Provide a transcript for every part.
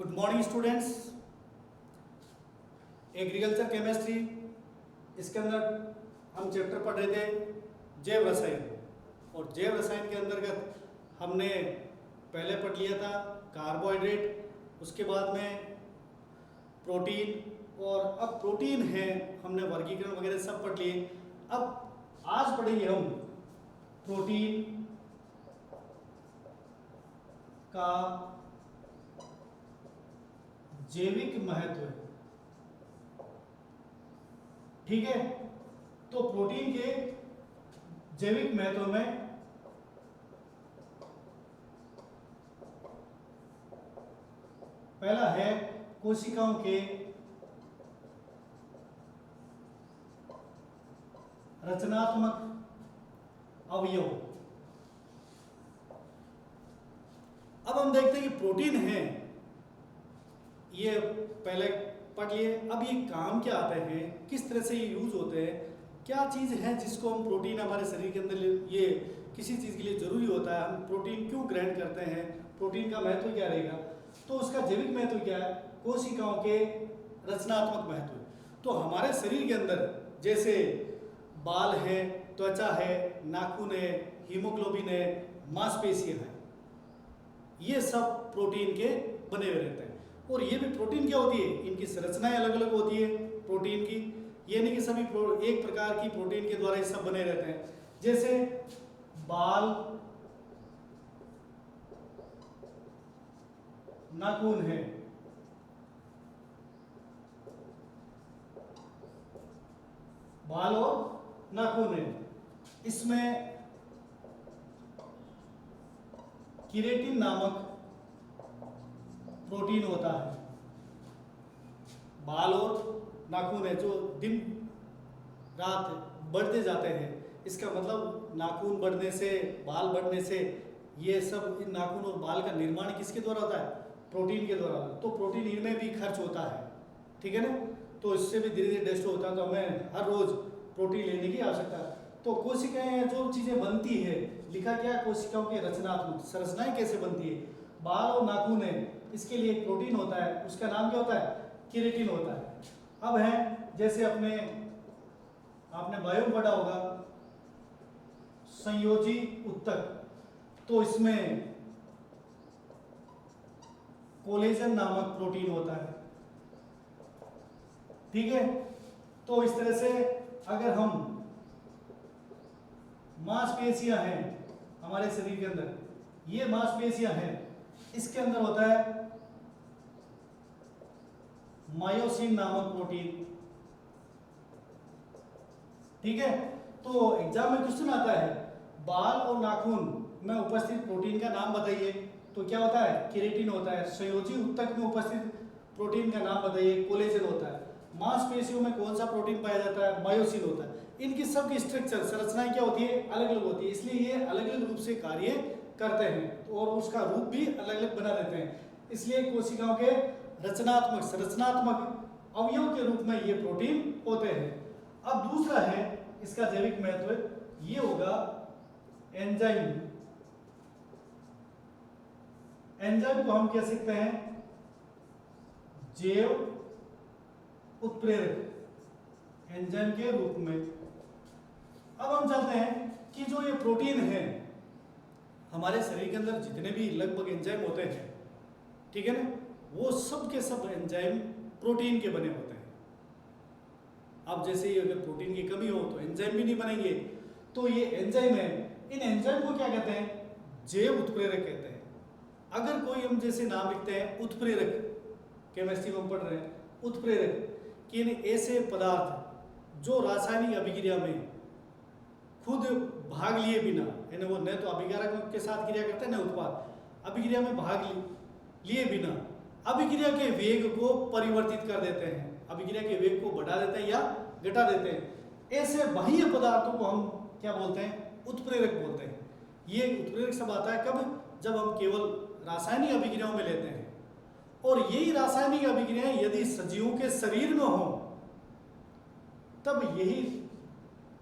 Good morning students. Agriculture chemistry, इसके अंदर हम चैप्टर पढ़ रहे थे जैव रसायन। और जैव रसायन के अंतर्गत हमने पहले पढ़ लिया था कार्बोहाइड्रेट, उसके बाद में प्रोटीन, और अब प्रोटीन है हमने वर्गीकरण वगैरह सब पढ़ लिए। अब आज पढ़ेंगे हम प्रोटीन का जैविक महत्व। ठीक है, तो प्रोटीन के जैविक महत्व में पहला है कोशिकाओं के रचनात्मक अवयव। अब हम देखते हैं कि प्रोटीन है, ये पहले पढ़ लिए। अब ये काम क्या आते हैं, किस तरह से ये यूज होते हैं, क्या चीज़ है जिसको हम प्रोटीन हमारे शरीर के अंदर ये किसी चीज़ के लिए ज़रूरी होता है, हम प्रोटीन क्यों ग्रहण करते हैं, प्रोटीन का महत्व क्या रहेगा, तो उसका जैविक महत्व क्या है, कोशिकाओं के रचनात्मक महत्व। तो हमारे शरीर के अंदर जैसे बाल है, त्वचा है, नाखून है, हीमोग्लोबिन है, मांसपेशियां हैं, ये सब प्रोटीन के बने हुए रहते हैं। और ये भी प्रोटीन क्या होती है, इनकी संरचनाएं अलग अलग होती है प्रोटीन की। ये नहीं कि सभी एक प्रकार की प्रोटीन के द्वारा ये सब बने रहते हैं। जैसे बाल, नाखून है, बाल और नाखून है, इसमें केराटिन नामक प्रोटीन होता है। बाल और नाखून है जो दिन रात बढ़ते जाते हैं, इसका मतलब नाखून बढ़ने से, बाल बढ़ने से, ये सब इन नाखून और बाल का निर्माण किसके द्वारा होता है, प्रोटीन के द्वारा। तो प्रोटीन इनमें भी खर्च होता है, ठीक है ना। तो इससे भी धीरे धीरे डेस्ट होता है, तो हमें हर रोज प्रोटीन लेने की आवश्यकता है। तो कोशिकाएं जो चीजें बनती है, लिखा क्या, कोशिकाओं के रचनात्मक संरचनाएं कैसे बनती है, बाल और नाखून है, इसके लिए एक प्रोटीन होता है, उसका नाम क्या होता है, केराटिन होता है। अब है जैसे आपने बायो पढ़ा होगा संयोजी उत्तक, तो इसमें कोलेजन नामक प्रोटीन होता है, ठीक है। तो इस तरह से अगर हम मांसपेशियां हैं हमारे शरीर के अंदर, ये मांसपेशियां हैं, इसके अंदर होता है मायोसिन नामक प्रोटीन, ठीक है। तो एग्जाम में क्वेश्चन आता है बाल और नाखून में उपस्थित प्रोटीन का नाम बताइए, तो क्या होता है, केराटिन होता है। संयोजी उत्तक में उपस्थित प्रोटीन का नाम बताइए, कोलेजन होता है। मांसपेशियों में कौन सा प्रोटीन पाया जाता है, मायोसिन होता है। इनकी सबकी स्ट्रक्चर संरचनाएं क्या होती है, अलग अलग होती है, इसलिए ये अलग अलग रूप से कार्य करते हैं और उसका रूप भी अलग अलग बना रहते हैं। इसलिए कोशिकाओं के रचनात्मक संरचनात्मक अवयव के रूप में ये प्रोटीन होते हैं। अब दूसरा है इसका जैविक महत्व, ये होगा एंजाइम। एंजाइम को हम कह सकते हैं जैव उत्प्रेरक, एंजाइम के रूप में। अब हम चलते हैं कि जो ये प्रोटीन है हमारे शरीर के अंदर जितने भी लगभग एंजाइम होते हैं, ठीक है ना, वो सब के सब एंजाइम प्रोटीन के बने होते हैं। अब जैसे ही अगर प्रोटीन की कमी हो तो एंजाइम भी नहीं बनेंगे, तो ये एंजाइम है, इन एंजाइम को क्या कहते हैं, जैव उत्प्रेरक कहते हैं। अगर कोई हम जैसे नाम लिखते हैं उत्प्रेरक, केमिस्ट्री में हम पढ़ रहे हैं उत्प्रेरक, कि ऐसे पदार्थ जो रासायनिक अभिक्रिया में खुद भाग लिए बिना, यानी वो न तो अभिकारक के साथ क्रिया करते हैं न उत्पाद, अभिक्रिया में भाग लिए बिना अभिक्रिया के वेग को परिवर्तित कर देते हैं, अभिक्रिया के वेग को बढ़ा देते हैं या घटा देते हैं, ऐसे बाह्य पदार्थों को हम क्या बोलते हैं, उत्प्रेरक बोलते हैं। ये उत्प्रेरक शब्द आता है कब, जब हम केवल रासायनिक अभिक्रियाओं में लेते हैं। और यही रासायनिक अभिक्रियाएं यदि सजीवों के शरीर में हो तब यही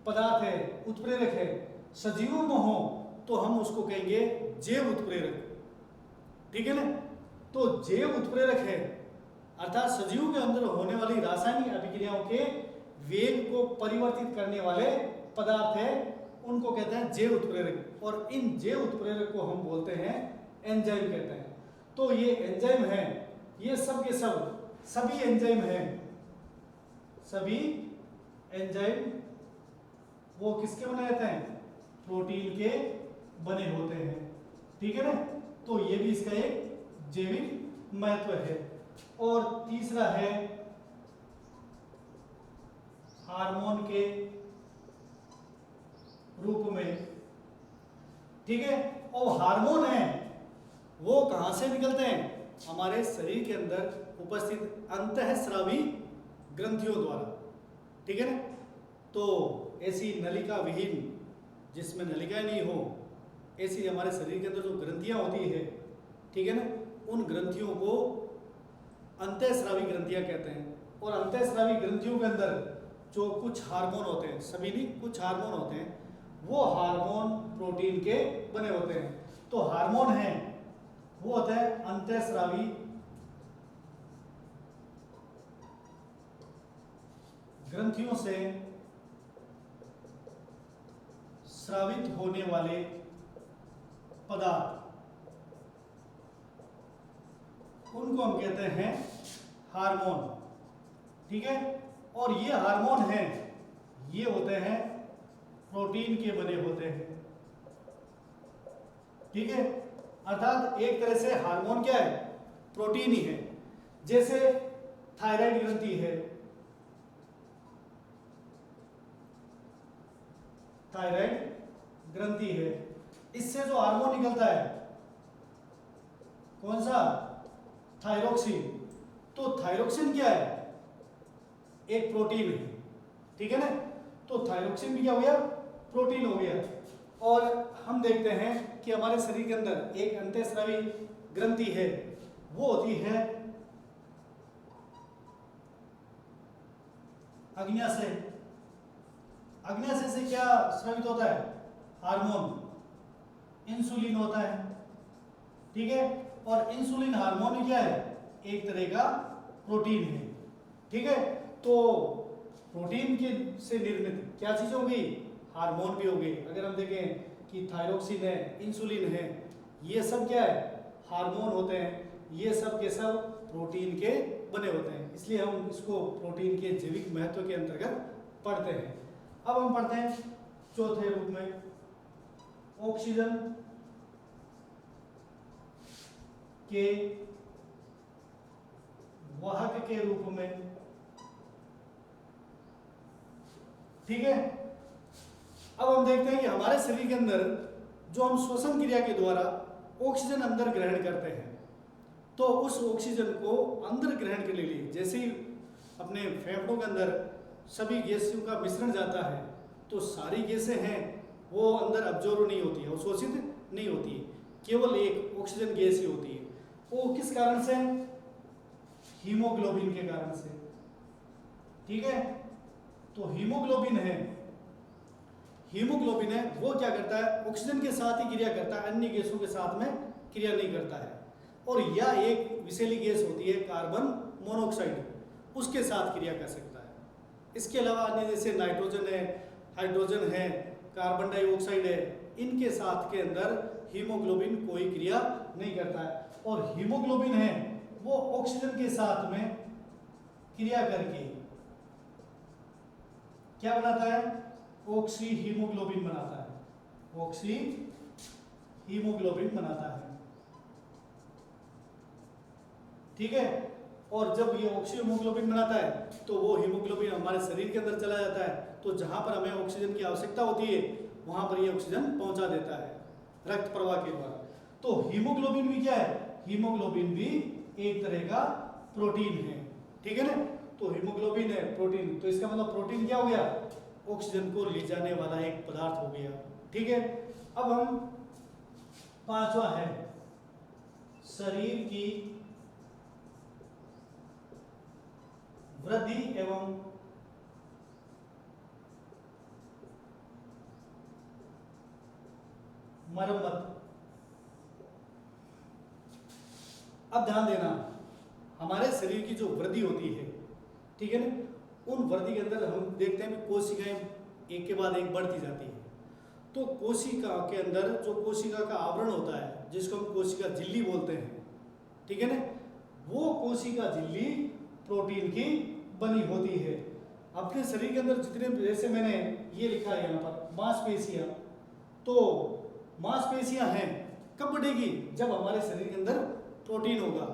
पदार्थ है, उत्प्रेरक है, सजीवों में हो तो हम उसको कहेंगे जैव उत्प्रेरक, ठीक है ना। तो जैव उत्प्रेरक है अर्थात सजीव के अंदर होने वाली रासायनिक अभिक्रियाओं के वेग को परिवर्तित करने वाले पदार्थ है, उनको कहते हैं जैव उत्प्रेरक। और इन जैव उत्प्रेरक को हम बोलते हैं एंजाइम कहते हैं। तो ये एंजाइम है, ये सब के सब सभी एंजाइम हैं, सभी एंजाइम वो किसके बने रहते हैं? प्रोटीन के बने होते हैं, ठीक है ना। तो ये भी इसका एक जैविक महत्व है। और तीसरा है हार्मोन के रूप में, ठीक है। और हार्मोन है वो कहां से निकलते हैं? हमारे शरीर के अंदर उपस्थित अंतःस्रावी ग्रंथियों द्वारा, ठीक है ना। तो ऐसी नलिका विहीन, जिसमें नलिकाएं नहीं हो, ऐसी हमारे शरीर के अंदर जो ग्रंथियां होती है, ठीक है ना, उन ग्रंथियों को अंतःस्रावी ग्रंथियां कहते हैं। और अंतःस्रावी ग्रंथियों के अंदर जो कुछ हार्मोन होते हैं, सभी नहीं कुछ हार्मोन होते हैं, वो हार्मोन प्रोटीन के बने होते हैं। तो हार्मोन है वो होता है अंतःस्रावी ग्रंथियों से स्रावित होने वाले पदार्थ, उनको हम कहते हैं हार्मोन, ठीक है। और ये हार्मोन हैं, ये होते हैं प्रोटीन के बने होते हैं, ठीक है। अर्थात एक तरह से हार्मोन क्या है? प्रोटीन ही है। जैसे थायराइड ग्रंथि है, थायराइड ग्रंथि है, इससे जो हार्मोन निकलता है कौन सा? थायरोक्सिन। तो थायरोक्सिन क्या है? एक प्रोटीन है, ठीक है ना। तो थायरोक्सिन भी क्या हो गया? प्रोटीन हो गया। और हम देखते हैं कि हमारे शरीर के अंदर एक अंतःस्रावी ग्रंथि है, वो होती है अग्न्याशय। अग्न्याशय से क्या स्रावित होता है? हार्मोन, इंसुलिन होता है, ठीक है। और इंसुलिन हार्मोन क्या है? एक तरह का प्रोटीन है, ठीक है। तो प्रोटीन के से निर्मित क्या चीज हो गई? हार्मोन भी हो गई। अगर हम देखें कि थायरोक्सिन है, इंसुलिन है, ये सब क्या है? हार्मोन होते हैं। ये सब के सब प्रोटीन के बने होते हैं, इसलिए हम इसको प्रोटीन के जैविक महत्व के अंतर्गत पढ़ते हैं। अब हम पढ़ते हैं चौथे रूप में ऑक्सीजन के वाहक के रूप में, ठीक है। अब हम देखते हैं कि हमारे शरीर के अंदर जो हम श्वसन क्रिया के द्वारा ऑक्सीजन अंदर ग्रहण करते हैं, तो उस ऑक्सीजन को अंदर ग्रहण करने के लिए जैसे ही अपने फेफड़ों के अंदर सभी गैसों का मिश्रण जाता है, तो सारी गैसें हैं वो अंदर अब्जॉर्ब नहीं होती है, अवशोषित नहीं होती है, केवल एक ऑक्सीजन गैस ही होती है। वो किस कारण से? हीमोग्लोबिन के कारण से, ठीक है। तो हीमोग्लोबिन है, हीमोग्लोबिन है वो क्या करता है? ऑक्सीजन के साथ ही क्रिया करता है, अन्य गैसों के साथ में क्रिया नहीं करता है। और यह एक विषैली गैस होती है कार्बन मोनोऑक्साइड, उसके साथ क्रिया कर सकता है। इसके अलावा अन्य जैसे नाइट्रोजन है, हाइड्रोजन है, कार्बन डाइऑक्साइड है, इनके साथ के अंदर हीमोग्लोबिन कोई क्रिया नहीं करता है। और हीमोग्लोबिन है वो ऑक्सीजन के साथ में क्रिया करके क्या बनाता है? ऑक्सी हीमोग्लोबिन बनाता है, ऑक्सी हीमोग्लोबिन बनाता है, ठीक है। और जब ये ऑक्सी हीमोग्लोबिन बनाता है तो वो हीमोग्लोबिन हमारे शरीर के अंदर चला जाता है, तो जहां पर हमें ऑक्सीजन की आवश्यकता होती है वहां पर ये ऑक्सीजन पहुंचा देता है रक्त प्रवाह के द्वारा। तो हीमोग्लोबिन भी क्या है? हीमोग्लोबिन भी एक तरह का प्रोटीन है, ठीक है ना। तो हीमोग्लोबिन है प्रोटीन, तो इसका मतलब प्रोटीन क्या हो गया? ऑक्सीजन को ले जाने वाला एक पदार्थ हो गया, ठीक है। अब हम पांचवा है शरीर की वृद्धि एवं मरम्मत। अब ध्यान देना, हमारे शरीर की जो वृद्धि होती है, ठीक है ना, उन वृद्धि के अंदर हम देखते हैं कि कोशिकाएं एक के बाद एक बढ़ती जाती है। तो कोशिका के अंदर जो कोशिका का आवरण होता है, जिसको हम कोशिका झिल्ली बोलते हैं, ठीक है ना, वो कोशिका झिल्ली प्रोटीन की बनी होती है। अपने शरीर के अंदर जितने, जैसे मैंने ये लिखा है यहाँ पर मांसपेशियां, तो मांसपेशियां हैं कब बढ़ेगी, जब हमारे शरीर के अंदर प्रोटीन होगा।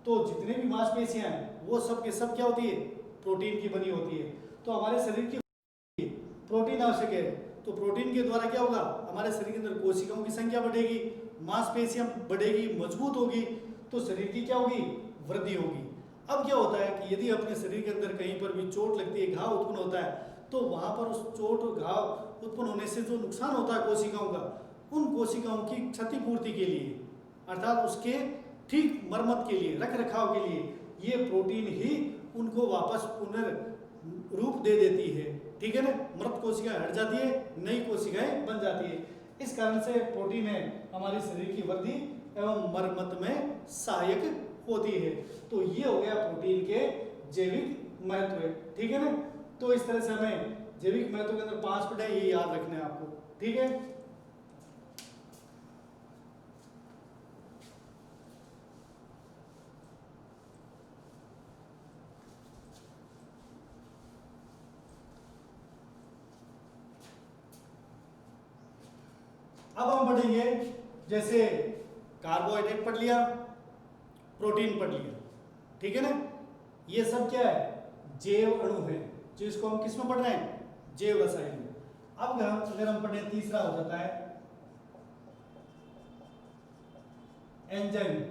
तो जितने भी मांसपेशियां हैं वो सब के सब क्या होती है, प्रोटीन की बनी होती है। तो हमारे शरीर की प्रोटीन आवश्यक है, तो प्रोटीन के द्वारा क्या होगा, हमारे शरीर के अंदर कोशिकाओं की संख्या बढ़ेगी, मांसपेशियां बढ़ेगी, मजबूत होगी, तो शरीर की क्या होगी, वृद्धि होगी। अब क्या होता है कि यदि अपने शरीर के अंदर कहीं पर भी चोट लगती है, घाव उत्पन्न होता है, तो वहां पर उस चोट और घाव उत्पन्न होने से जो नुकसान होता है कोशिकाओं का, उन कोशिकाओं की क्षतिपूर्ति के लिए, अर्थात उसके ठीक मरम्मत के लिए, रख रखाव के लिए, ये प्रोटीन ही उनको वापस पुनर्रूप दे देती है, ठीक है ना। मृत कोशिकाएं हट जाती है, नई कोशिकाएं बन जाती है। इस कारण से प्रोटीन है हमारे शरीर की वृद्धि एवं मरम्मत में सहायक होती है। तो ये हो गया प्रोटीन के जैविक महत्व, ठीक है ना। तो इस तरह से हमें जैविक महत्व के अंदर 5 पॉइंट है, ये याद रखना है आपको, ठीक है। अब हम पढ़ेंगे, जैसे कार्बोहाइड्रेट पढ़ लिया, प्रोटीन पढ़ लिया, ठीक है ना। ये सब क्या है, जैव अणु है, जिसको हम किस में पढ़ रहे हैं, जैव रसायन में। अब अगर हम पढ़े, तीसरा हो जाता है एंजाइम,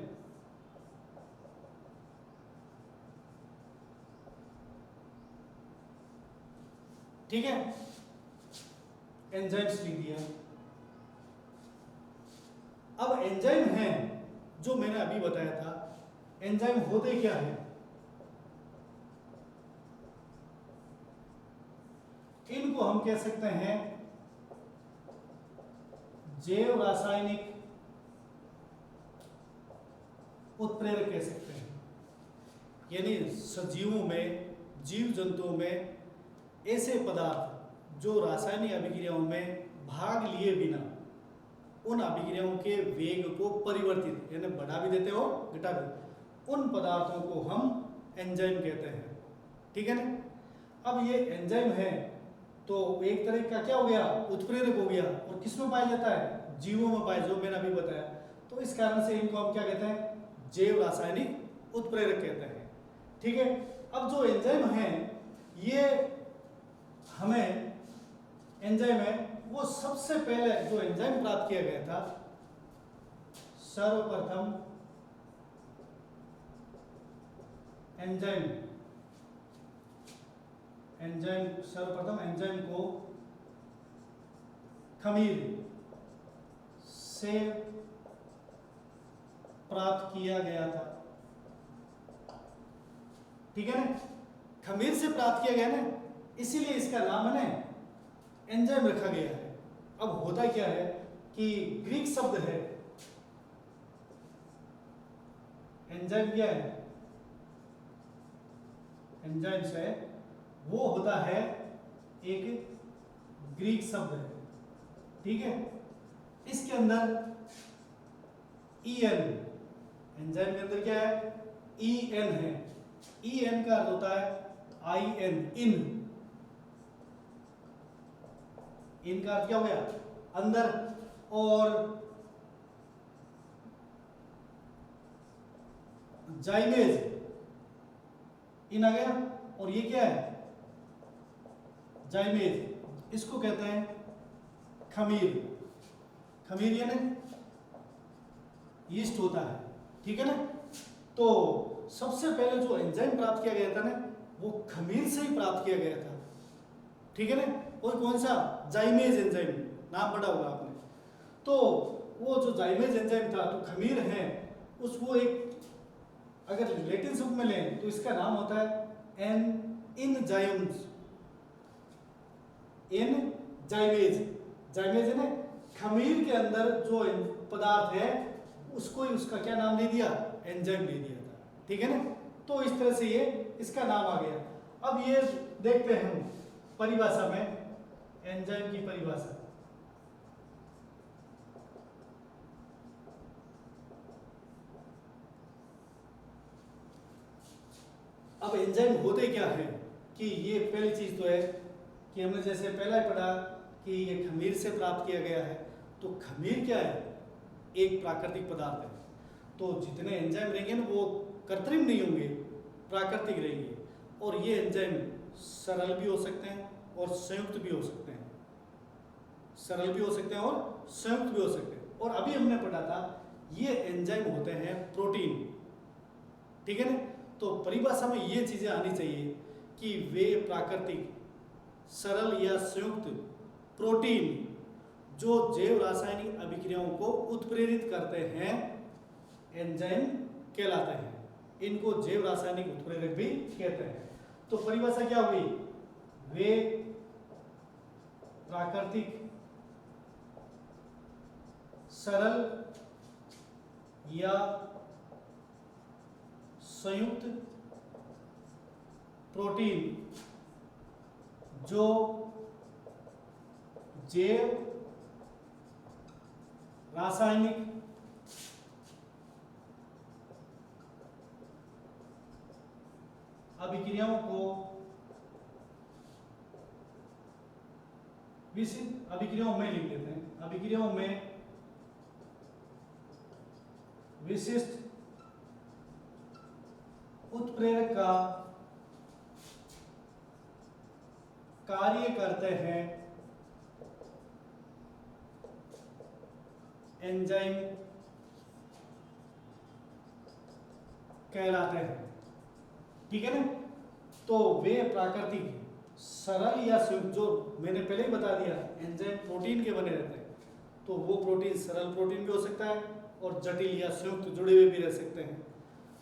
ठीक है, एंजाइम्स लिख दिया। अब एंजाइम है जो मैंने अभी बताया था, एंजाइम होते क्या है, इनको हम कह सकते हैं जैव रासायनिक उत्प्रेरक कह सकते हैं। यानी सजीवों में, जीव जंतुओं में ऐसे पदार्थ जो रासायनिक अभिक्रियाओं में भाग लिए बिना उन अभिक्रियाओं के वेग को परिवर्तित, यानी बढ़ा भी देते हो घटा भी, उन पदार्थों को हम एंजाइम कहते हैं, ठीक है ना। अब ये एंजाइम है तो एक तरह का क्या हो गया, उत्प्रेरक हो गया, और किसमें पाया जाता है, जीवों में पाया, जो मैंने अभी बताया। तो इस कारण से इनको हम क्या कहते हैं, जैव रासायनिक उत्प्रेरक कहते हैं, ठीक है। अब जो एंजाइम है, ये हमें एंजाइम है, वो सबसे पहले जो एंजाइम प्राप्त किया गया था, सर्वप्रथम सर्वप्रथम एंजाइम को खमीर से प्राप्त किया गया था, ठीक है ना। खमीर से प्राप्त किया गया ना, इसीलिए इसका नाम है ना एंजाइम रखा गया है। अब होता क्या है कि ग्रीक शब्द है एंजाइम, क्या है एंजाइम से, वो होता है एक ग्रीक शब्द है, ठीक है। इसके अंदर EN, एंजाइम के अंदर क्या है, EN है। EN का अर्थ होता है IN, इनका अर्थ क्या हो गया, अंदर, और जाइमेज, इन आ गया, और ये क्या है, जाइमेज, इसको कहते हैं खमीर। खमीर यानी यीस्ट होता है, ठीक है ना। तो सबसे पहले जो एंजाइम प्राप्त किया गया था ना, वो खमीर से ही प्राप्त किया गया था, ठीक है ना। और कौन सा, जाइमेज एंजाइम, नाम पढ़ा होगा आपने। तो वो जो जाइमेज एंजाइम था, तो खमीर है, उसको एक अगर लैटिन शब्द में लें तो इसका नाम होता है एंजाइम्स, जाइमेज। जाइमेज है ना, खमीर के अंदर जो पदार्थ है उसको ही उसका क्या नाम दे दिया, एंजाइम दे दिया था, ठीक है ना। तो इस तरह से ये इसका नाम आ गया। अब ये देखते हैं हम परिभाषा में, एंजाइम की परिभाषा। अब एंजाइम होते क्या है, कि ये पहली चीज तो है कि हमने जैसे पहला ही पढ़ा कि ये खमीर से प्राप्त किया गया है। तो खमीर क्या है, एक प्राकृतिक पदार्थ है। तो जितने एंजाइम रहेंगे ना वो कृत्रिम नहीं होंगे, प्राकृतिक रहेंगे। और ये एंजाइम सरल भी हो सकते हैं और संयुक्त भी हो सकते हैं, सरल भी हो सकते हैं और संयुक्त भी हो सकते हैं। और अभी हमने पढ़ा था ये एंजाइम होते हैं प्रोटीन, ठीक है ना। तो परिभाषा में ये चीजें आनी चाहिए कि वे प्राकृतिक, सरल या संयुक्त प्रोटीन जो जैव रासायनिक अभिक्रियाओं को उत्प्रेरित करते हैं एंजाइम कहलाते हैं। इनको जैव रासायनिक उत्प्रेरक भी कहते हैं। तो परिभाषा क्या हुई, वे प्राकृतिक, सरल या संयुक्त प्रोटीन जो जैव रासायनिक अभिक्रियाओं को विशिष्ट अभिक्रियाओं में लिख लेते हैं, अभिक्रियाओं में विशिष्ट उत्प्रेरक का कार्य करते हैं एंजाइम कहलाते हैं, ठीक है ना। तो वे प्राकृतिक, सरल या संयुक्त, जो मैंने पहले ही बता दिया एंजाइम प्रोटीन के बने रहते हैं, तो वो प्रोटीन सरल प्रोटीन भी हो सकता है और जटिल या संयुक्त जुड़े हुए भी रह सकते हैं।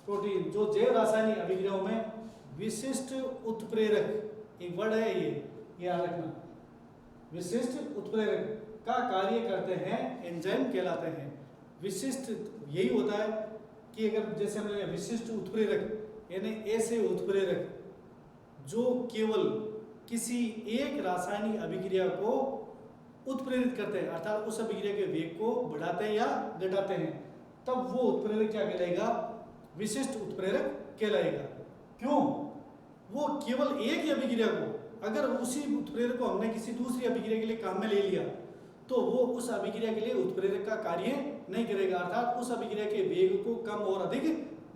प्रोटीन जो जैव रासायनिक अभिक्रियाओं में विशिष्ट उत्प्रेरक, एक वर्ड है ये याद रखना, विशिष्ट उत्प्रेरक का कार्य करते हैं एंजाइम कहलाते हैं। विशिष्ट यही होता है कि अगर जैसे हमने विशिष्ट उत्प्रेरक यानी ऐसे उत्प्रेरक जो केवल किसी एक रासायनिक अभिक्रिया को उत्प्रेरित करते हैं, अर्थात उस अभिक्रिया के वेग को बढ़ाते हैं या घटाते हैं, तब वो उत्प्रेरक क्या कहलाएगा, विशिष्ट उत्प्रेरक कहलाएगा। क्यों, वो केवल एक ही अभिक्रिया को, अगर उसी उत्प्रेरक को हमने किसी दूसरी अभिक्रिया के लिए काम में ले लिया तो वो उस अभिक्रिया के लिए उत्प्रेरक का कार्य नहीं करेगा, अर्थात उस अभिक्रिया के वेग को कम और अधिक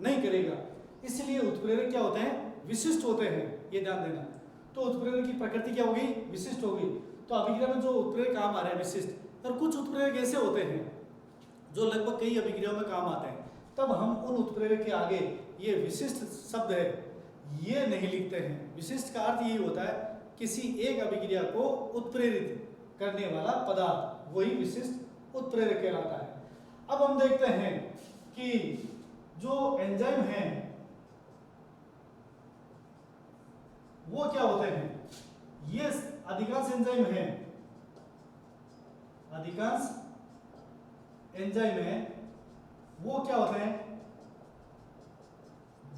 नहीं करेगा। इसलिए उत्प्रेरक क्या होते हैं, विशिष्ट होते हैं, ये ध्यान देना। तो उत्प्रेरक की प्रकृति क्या होगी, विशिष्ट होगी। तो अभिक्रिया में जो उत्प्रेरक काम आ रहे हैं विशिष्ट, और कुछ उत्प्रेरक ऐसे होते हैं जो लगभग कई अभिक्रियाओं में काम आते हैं, तब हम उन उत्प्रेरक के आगे ये विशिष्ट शब्द है ये नहीं लिखते हैं। विशिष्ट का अर्थ यही होता है किसी एक अभिक्रिया को उत्प्रेरित करने वाला पदार्थ, वही विशिष्ट उत्प्रेरक कहलाता है। अब हम देखते हैं कि जो एंजाइम हैं वो क्या होते हैं। ये अधिकांश एंजाइम हैं, अधिकांश एंजाइम हैं वो क्या होते हैं,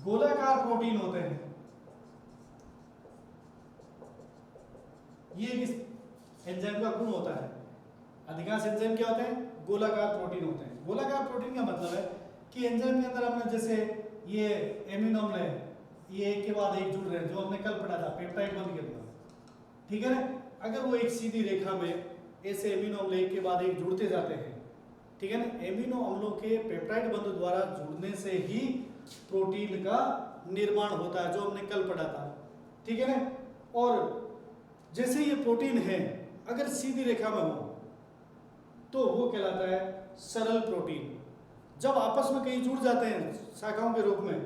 गोलाकार प्रोटीन होते हैं। ये किस एंजाइम का गुण होता है, अधिकांश एंजाइम क्या होते हैं, गोलाकार प्रोटीन होते हैं। गोलाकार प्रोटीन का मतलब है कि एंजाइम के अंदर हमने जैसे ये एमिनो अम्ल है, ये एक के बाद एक जुड़ रहे हैं, जो हमने कल पढ़ा था पेप्टाइड बंध के अंदर, ठीक है ना। अगर वो एक सीधी रेखा में ऐसे एमिनो अम्ल एक के बाद एक जुड़ते जाते हैं, ठीक है ना, एमिनो अम्लों के पेप्टाइड बंध द्वारा जुड़ने से ही प्रोटीन का निर्माण होता है, जो हमने कल पढ़ा था, ठीक है ना। और जैसे ये प्रोटीन है अगर सीधी रेखा में हो तो वो कहलाता है सरल प्रोटीन। जब आपस में कहीं जुड़ जाते हैं शाखाओं के रूप में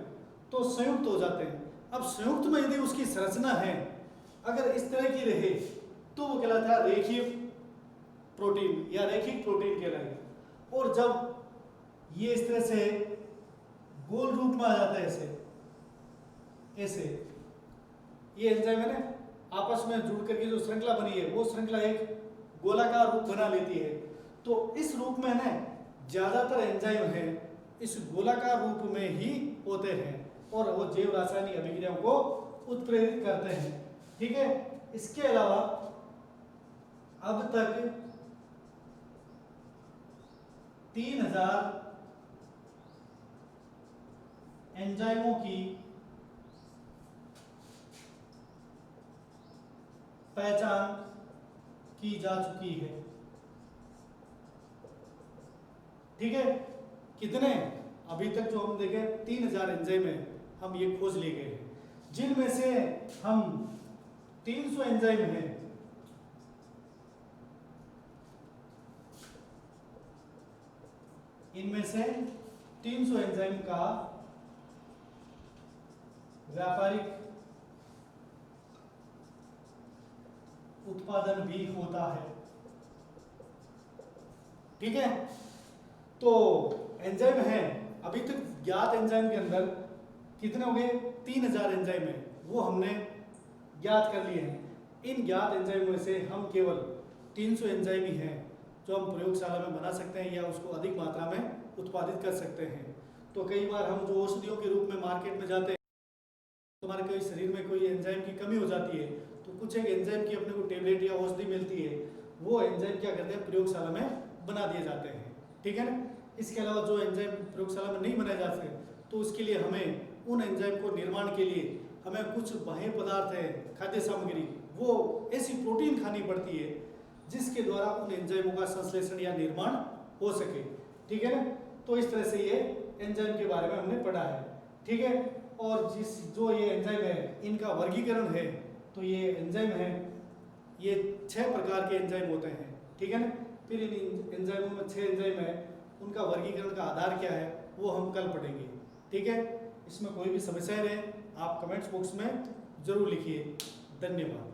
तो संयुक्त हो जाते हैं। अब संयुक्त में यदि उसकी संरचना है अगर इस तरह की रहे तो वो कहलाता है रेखीय प्रोटीन या रैखिक प्रोटीन कहलाएगा। और जब ये इस तरह से गोल रूप में आ जाता है ऐसे ऐसे, ये एंजाइम है ना, आपस में जुड़ करके जो श्रृंखला बनी है वो श्रृंखला एक गोलाकार रूप बना लेती है। तो इस रूप में ना ज़्यादातर एंजाइम हैं इस गोलाकार रूप में ही होते हैं और वो जैव रासायनिक अभिक्रियाओं को उत्प्रेरित करते हैं। ठीक है, इसके अलावा अब तक 3000 एंजाइमों की पहचान की जा चुकी है। ठीक है, कितने? अभी तक जो हम देखे 3000 एंजाइम है, हम ये खोज लिए गए हैं, जिनमें से हम 300 एंजाइम हैं इनमें से 300 एंजाइम का व्यापारिक उत्पादन भी होता है। ठीक है, तो एंजाइम है, अभी तक ज्ञात एंजाइम के अंदर कितने हो गए? 3000 एंजाइम है, वो हमने ज्ञात कर लिए हैं। इन ज्ञात एंजाइम में से हम केवल 300 एंजाइम ही हैं जो हम प्रयोगशाला में बना सकते हैं या उसको अधिक मात्रा में उत्पादित कर सकते हैं। तो कई बार हम जो औषधियों के रूप में मार्केट में जाते हैं, हमारे कोई शरीर में कोई एंजाइम की कमी हो जाती है, तो कुछ एक एंजाइम की अपने को टेबलेट या औषधि मिलती है, वो एंजाइम क्या करते हैं, प्रयोगशाला में बना दिए जाते हैं। ठीक है ना। इसके अलावा जो एंजाइम प्रयोगशाला में नहीं बनाए जाते, तो उसके लिए हमें उन एंजाइम को निर्माण के लिए हमें कुछ बाह्य पदार्थ है, खाद्य सामग्री, वो ऐसी प्रोटीन खानी पड़ती है जिसके द्वारा उन एंजाइमों का संश्लेषण या निर्माण हो सके। ठीक है ना। तो इस तरह से ये एंजाइम के बारे में हमने पढ़ा है। ठीक है, और जो ये एंजाइम है इनका वर्गीकरण है, तो ये एंजाइम है, ये 6 प्रकार के एंजाइम होते हैं। ठीक है ना। फिर इन एंजाइमों में 6 एंजाइम है, उनका वर्गीकरण का आधार क्या है वो हम कल पढ़ेंगे। ठीक है, इसमें कोई भी समस्याएं रहे आप कमेंट्स बॉक्स में जरूर लिखिए। धन्यवाद।